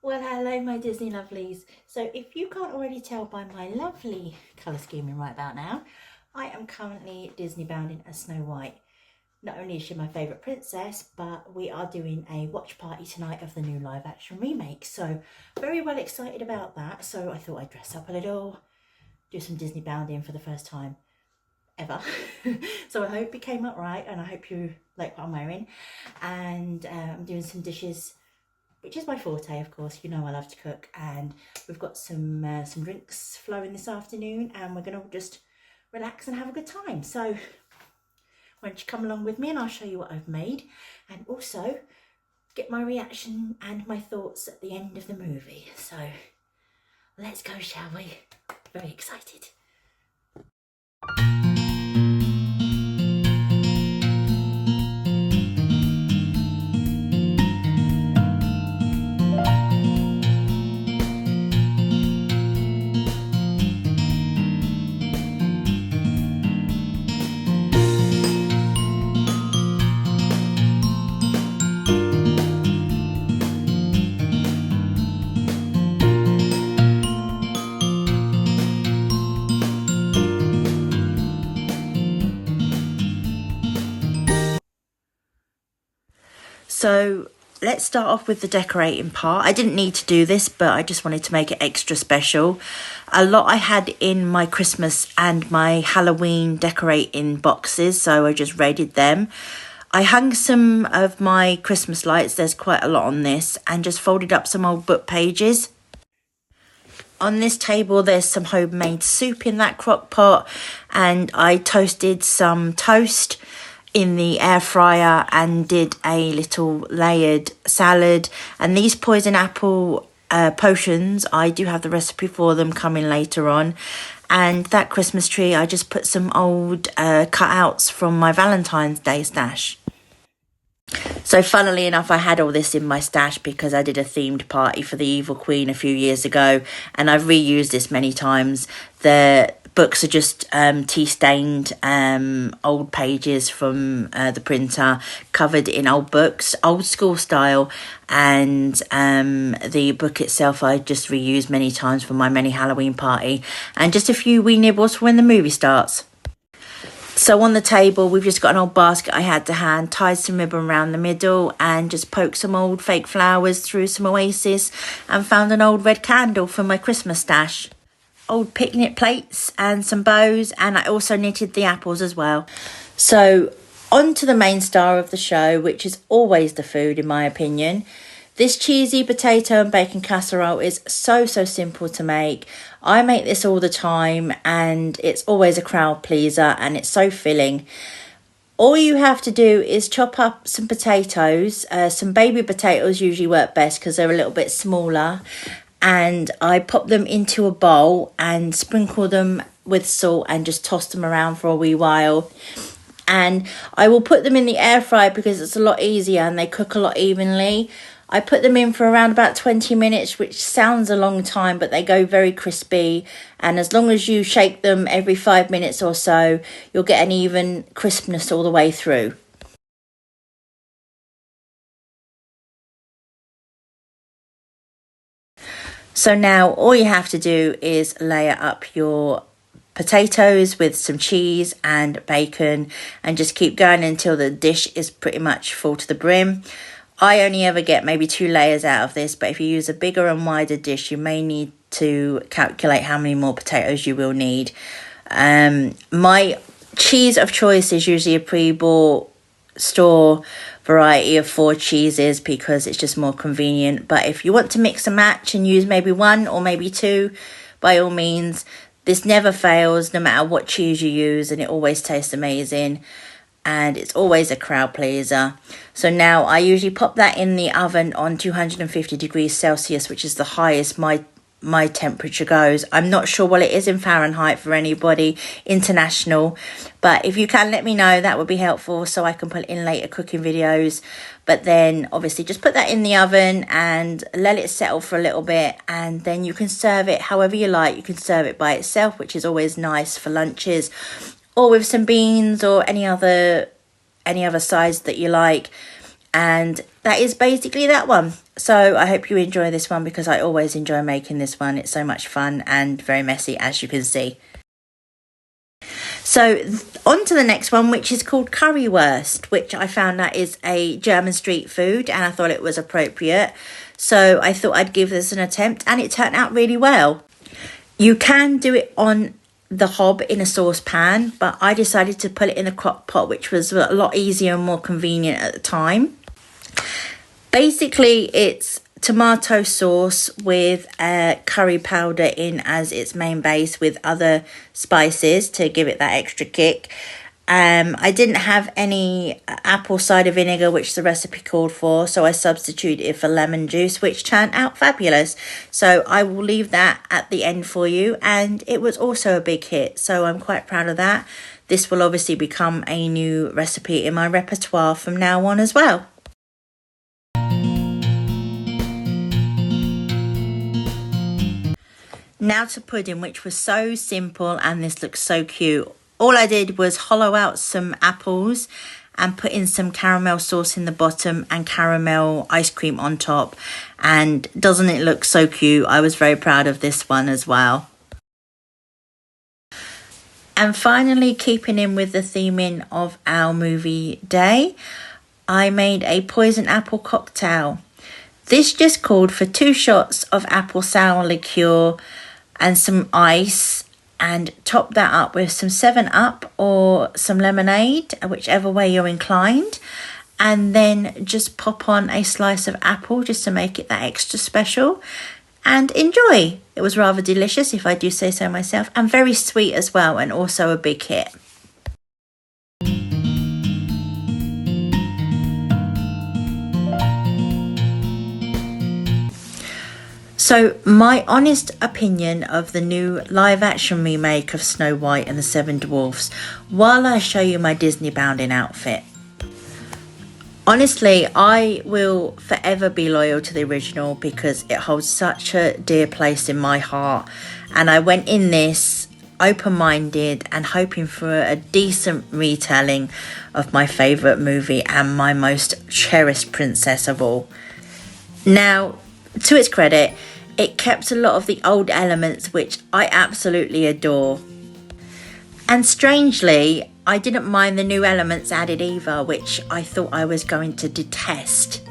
Well, hello, my Disney lovelies. So if you can't already tell by my lovely colour scheming right about now, I am currently Disney bounding as Snow White. Not only is she my favourite princess, but we are doing a watch party tonight of the new live action remake. So very well excited about that. So I thought I'd dress up a little, do some Disney bounding for the first time ever. So I hope it came out right, and I hope you like what I'm wearing. And I'm doing some dishes, which is my forte, of course. You know I love to cook, and we've got some drinks flowing this afternoon, and we're going to just relax and have a good time. So why don't you come along with me, and I'll show you what I've made, and also get my reaction and my thoughts at the end of the movie. So let's go, shall we? Very excited. So let's start off with the decorating part. I didn't need to do this, but I just wanted to make it extra special. A lot I had in my Christmas and my Halloween decorating boxes, so I just raided them. I hung some of my Christmas lights, there's quite a lot on this, and just folded up some old book pages. On this table, there's some homemade soup in that crock pot, and I toasted some toast in the air fryer and did a little layered salad. And these poison apple potions, I do have the recipe for them coming later on. And that Christmas tree, I just put some old cutouts from my Valentine's Day stash. So funnily enough, I had all this in my stash because I did a themed party for the Evil Queen a few years ago, and I've reused this many times. The books are just tea stained old pages from the printer, covered in old books, old school style, and the book itself I just reused many times for my many Halloween party, and just a few wee nibbles for when the movie starts. So on the table, we've just got an old basket I had to hand, tied some ribbon around the middle, and just poked some old fake flowers through some oasis, and found an old red candle from my Christmas stash. Old picnic plates and some bows, and I also knitted the apples as well. So on to the main star of the show, which is always the food in my opinion. This cheesy potato and bacon casserole is so simple to make. I make this all the time, and it's always a crowd pleaser, and it's so filling. All you have to do is chop up some potatoes. Some baby potatoes usually work best because they're a little bit smaller. And I pop them into a bowl and sprinkle them with salt and just toss them around for a wee while. And I will put them in the air fryer because it's a lot easier and they cook a lot evenly. I put them in for around about 20 minutes, which sounds a long time, but they go very crispy. And as long as you shake them every 5 minutes or so, you'll get an even crispness all the way through. So now all you have to do is layer up your potatoes with some cheese and bacon, and just keep going until the dish is pretty much full to the brim. I only ever get maybe 2 layers out of this, but if you use a bigger and wider dish, you may need to calculate how many more potatoes you will need. My cheese of choice is usually a pre-bought store variety of 4 cheeses because it's just more convenient. But if you want to mix and match and use maybe 1 or maybe 2, by all means. This never fails no matter what cheese you use, and it always tastes amazing, and it's always a crowd pleaser. So now I usually pop that in the oven on 250 degrees Celsius, which is the highest my temperature goes. I'm not sure what it is in Fahrenheit for anybody international, but if you can let me know, that would be helpful so I can put it in later cooking videos. But then obviously just put that in the oven and let it settle for a little bit, and then you can serve it however you like. You can serve it by itself, which is always nice for lunches, or with some beans or any other sides that you like. And that is basically that one. So I hope you enjoy this one, because I always enjoy making this one. It's so much fun and very messy, as you can see. So on to the next one, which is called currywurst, which I found that is a German street food, and I thought it was appropriate. So I thought I'd give this an attempt, and it turned out really well. You can do it on the hob in a saucepan, but I decided to put it in a crock pot, which was a lot easier and more convenient at the time. Basically, it's tomato sauce with curry powder in as its main base, with other spices to give it that extra kick. I didn't have any apple cider vinegar, which the recipe called for, so I substituted it for lemon juice, which turned out fabulous. So I will leave that at the end for you, and it was also a big hit, so I'm quite proud of that. This will obviously become a new recipe in my repertoire from now on as well. Now to pudding, which was so simple, and this looks so cute. All I did was hollow out some apples and put in some caramel sauce in the bottom and caramel ice cream on top. And doesn't it look so cute? I was very proud of this one as well. And finally, keeping in with the theming of our movie day, I made a poison apple cocktail. This just called for 2 shots of apple sour liqueur and some ice, and top that up with some 7-Up or some lemonade, whichever way you're inclined, and then just pop on a slice of apple just to make it that extra special, and enjoy. It was rather delicious, if I do say so myself, and very sweet as well, and also a big hit. So my honest opinion of the new live action remake of Snow White and the Seven Dwarfs, while I show you my disneybound outfit. Honestly, I will forever be loyal to the original, because it holds such a dear place in my heart, and I went in this open-minded and hoping for a decent retelling of my favourite movie and my most cherished princess of all. Now, to its credit, it kept a lot of the old elements, which I absolutely adore. And strangely, I didn't mind the new elements added either, which I thought I was going to detest.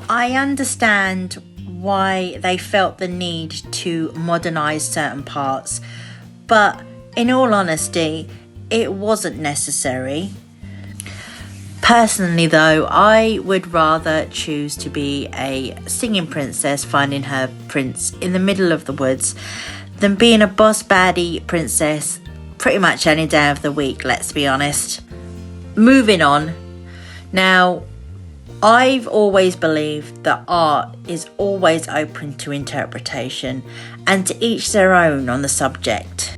I understand why they felt the need to modernise certain parts, but in all honesty, it wasn't necessary. Personally though, I would rather choose to be a singing princess finding her prince in the middle of the woods than being a boss baddie princess pretty much any day of the week, let's be honest. Moving on. Now, I've always believed that art is always open to interpretation, and to each their own on the subject.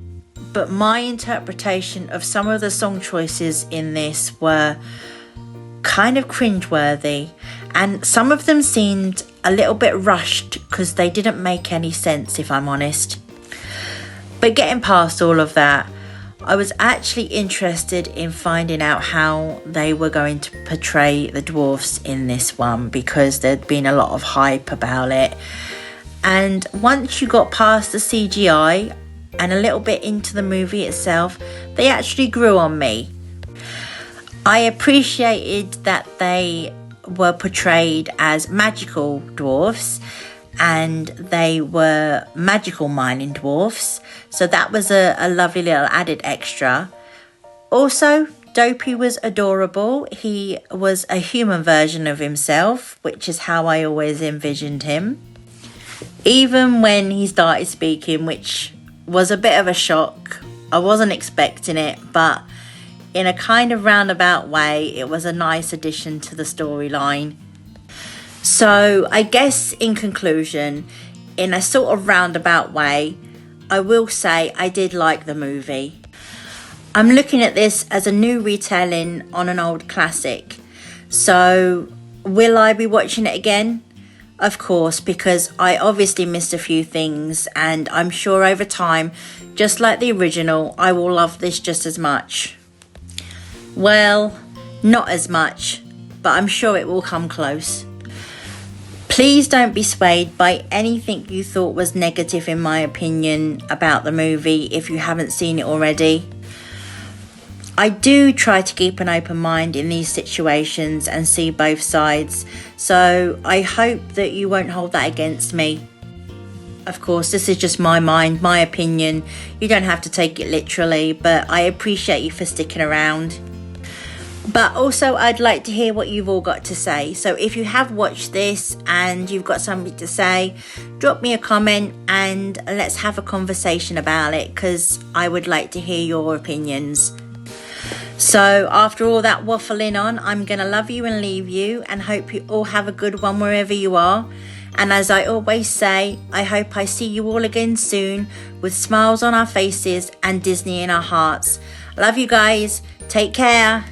But my interpretation of some of the song choices in this were kind of cringeworthy, and some of them seemed a little bit rushed because they didn't make any sense, if I'm honest. But getting past all of that, I was actually interested in finding out how they were going to portray the dwarfs in this one, because there'd been a lot of hype about it. And once you got past the CGI and a little bit into the movie itself, they actually grew on me. I appreciated that they were portrayed as magical dwarfs, and they were magical mining dwarfs, so that was a lovely little added extra. Also, Dopey was adorable. He was a human version of himself, which is how I always envisioned him. Even when he started speaking, which was a bit of a shock. I wasn't expecting it, but in a kind of roundabout way, it was a nice addition to the storyline. So I guess in conclusion, in a sort of roundabout way, I will say I did like the movie. I'm looking at this as a new retelling on an old classic. So will I be watching it again? Of course, because I obviously missed a few things, and I'm sure over time, just like the original, I will love this just as much. Well, not as much. but I'm sure it will come close. Please don't be swayed by anything you thought was negative in my opinion about the movie if you haven't seen it already. I do try to keep an open mind in these situations and see both sides, so I hope that you won't hold that against me. Of course, this is just my mind, my opinion. You don't have to take it literally, but I appreciate you for sticking around. But also, I'd like to hear what you've all got to say. So if you have watched this and you've got something to say, drop me a comment and let's have a conversation about it, because I would like to hear your opinions. So after all that waffling on, I'm going to love you and leave you and hope you all have a good one wherever you are. And as I always say, I hope I see you all again soon with smiles on our faces and Disney in our hearts. Love you guys. Take care.